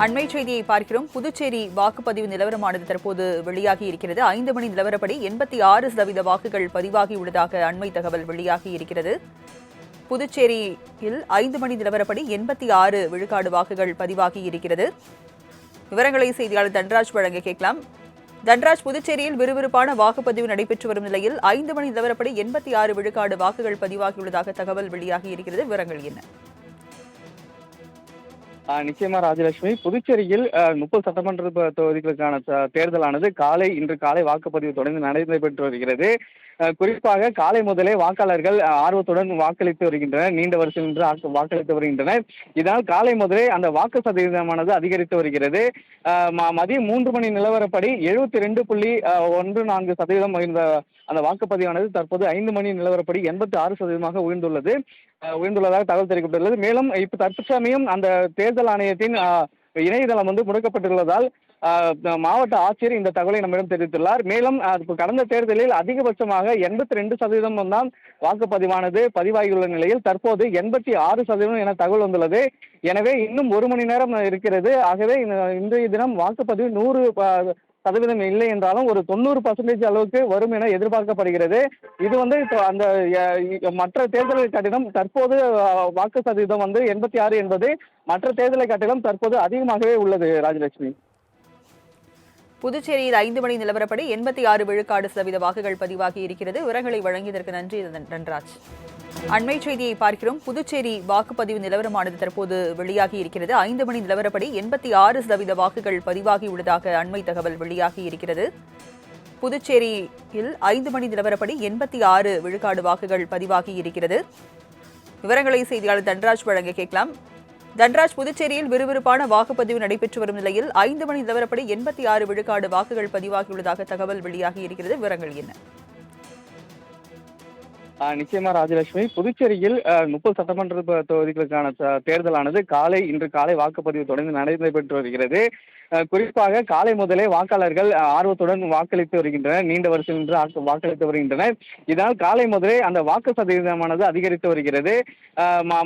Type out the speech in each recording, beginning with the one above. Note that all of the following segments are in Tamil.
அண்மை செய்தியை பார்க்கிறோம். புதுச்சேரி வாக்குப்பதிவு நிலவரமானது தற்போது வெளியாகி இருக்கிறது. 5 மணி நிலவரப்படி 86% வாக்குகள் பதிவாகியுள்ளதாக அண்மை தகவல் வெளியாகி இருக்கிறது. புதுச்சேரியில் 5 மணி நிலவரப்படி 86 விழுக்காடு வாக்குகள் பதிவாகி இருக்கிறது. விவரங்களை செய்தியாளர் தன்ராஜ் வழங்க கேட்கலாம். தன்ராஜ், புதுச்சேரியில் விறுவிறுப்பான வாக்குப்பதிவு நடைபெற்று வரும் நிலையில் 5 மணி நிலவரப்படி 86 விழுக்காடு வாக்குகள் பதிவாகியுள்ளதாக தகவல் வெளியாகி இருக்கிறது. விவரங்கள் என்ன? நிச்சயமா ராஜலட்சுமி, புதுச்சேரியில் 30 சட்டமன்ற தொகுதிகளுக்கான தேர்தலானது இன்று காலை வாக்குப்பதிவு தொடர்ந்து நடைபெற்று வருகிறது. குறிப்பாக காலை முதலே வாக்காளர்கள் ஆர்வத்துடன் வாக்களித்து வருகின்றனர். நீண்ட வரிசையில் நின்று வாக்களித்து வருகின்றனர். இதனால் காலை முதலே அந்த வாக்கு சதவீதமானது அதிகரித்து வருகிறது. மதியம் 3 மணி நிலவரப்படி 72.14% இருந்த அந்த வாக்குப்பதிவானது தற்போது 5 மணி நிலவரப்படி 86% உயர்ந்துள்ளதாக தகவல் தெரிவிக்கப்பட்டுள்ளது. மேலும் இப்ப தற்சமயம் அந்த தேர்தல் ஆணையத்தின் இணையதளம் முடக்கப்பட்டுள்ளதால் மாவட்ட ஆட்சியர் இந்த தகவலை நம்மிடம் தெரிவித்துள்ளார். மேலும் கடந்த தேர்தலில் அதிகபட்சமாக 82% தான் வாக்குப்பதிவானது பதிவாகியுள்ள நிலையில் தற்போது 86% என தகவல் வந்துள்ளது. எனவே இன்னும் 1 மணி நேரம் இருக்கிறது. ஆகவே இன்றைய தினம் வாக்குப்பதிவு 100% இல்லை என்றாலும் ஒரு 90% அளவுக்கு வரும் என எதிர்பார்க்கப்படுகிறது. இது அந்த மற்ற தேர்தலை காட்டிலும் தற்போது வாக்கு சதவீதம் 86 என்பது மற்ற தேர்தலை காட்டிலும் தற்போது அதிகமாகவே உள்ளது ராஜலட்சுமி. புதுச்சேரியில் 5 மணி நிலவரப்படி 86 விழுக்காடு சதவீத வாக்குகள் பதிவாகி இருக்கிறது. விவரங்களை வழங்கியதற்கு நன்றி தன்ராஜ். அண்மை செய்தியை பார்க்கிறோம். புதுச்சேரி வாக்குப்பதிவு நிலவரமானது தற்போது வெளியாகி இருக்கிறது. 5 மணி நிலவரப்படி 86% வாக்குகள் பதிவாகியுள்ளதாக அண்மை தகவல் வெளியாகி இருக்கிறது. புதுச்சேரியில் 5 மணி நிலவரப்படி 86 விழுக்காடு வாக்குகள் பதிவாகி இருக்கிறது. விவரங்களை செய்தியாளர் தன்ராஜ் வழங்க கேட்கலாம். தன்ராஜ், புதுச்சேரியில் விறுவிறுப்பான வாக்குப்பதிவு நடைபெற்று வரும் நிலையில் 5 மணி நிலவரப்படி 86 விழுக்காடு வாக்குகள் பதிவாகியுள்ளதாக தகவல் வெளியாகி இருக்கிறது. விவரங்கள் என்ன? நிச்சயமா ராஜலட்சுமி, புதுச்சேரியில் 30 சட்டமன்ற தொகுதிகளுக்கான தேர்தலானது இன்று காலை வாக்குப்பதிவு தொடர்ந்து நடைபெற்று வருகிறது. குறிப்பாக காலை முதலே வாக்காளர்கள் ஆர்வத்துடன் வாக்களித்து வருகின்றனர். நீண்ட வரிசையில் நின்று வாக்களித்து வருகின்றனர். இதனால் காலை முதலே அந்த வாக்கு சதவீதமானது அதிகரித்து வருகிறது.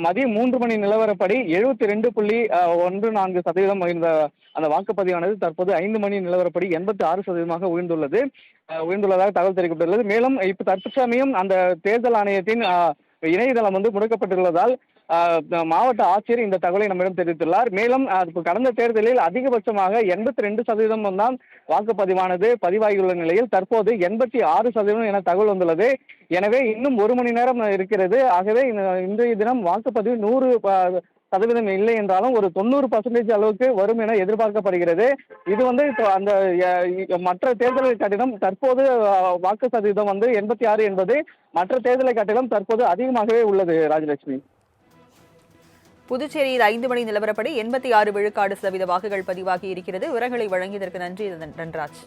மதியம் 3 மணி நிலவரப்படி 72.14% இருந்த அந்த வாக்குப்பதிவானது தற்போது 5 மணி நிலவரப்படி 86% உயர்ந்துள்ளதாக தகவல் தெரிவிக்கப்பட்டுள்ளது. மேலும் இப்ப தற்சமயம் அந்த தேர்தல் ஆணையத்தின் இணையதளம் முடக்கப்பட்டுள்ளதால் மாவட்ட ஆட்சியர் இந்த தகவலை நம்மிடம் தெரிவித்துள்ளார். மேலும் கடந்த தேர்தலில் அதிகபட்சமாக 82% தான் வாக்குப்பதிவானது பதிவாகியுள்ள நிலையில் தற்போது 86% என தகவல் வந்துள்ளது. எனவே இன்னும் 1 மணி நேரம் இருக்கிறது. ஆகவே இன்றைய தினம் வாக்குப்பதிவு 100% இல்லை என்றாலும் ஒரு 90% அளவுக்கு வரும் என எதிர்பார்க்கப்படுகிறது. இது அந்த மற்ற தேர்தலை காட்டிலும் தற்போது வாக்கு சதவீதம் 86 என்பது மற்ற தேர்தலை காட்டிலும் தற்போது அதிகமாகவே உள்ளது ராஜலட்சுமி. புதுச்சேரியில் 5 மணி நிலவரப்படி 86 விழுக்காடு சதவீத வாக்குகள் பதிவாகி இருக்கிறது. விவரங்களை வழங்கியதற்கு நன்றி தன்ராஜ்.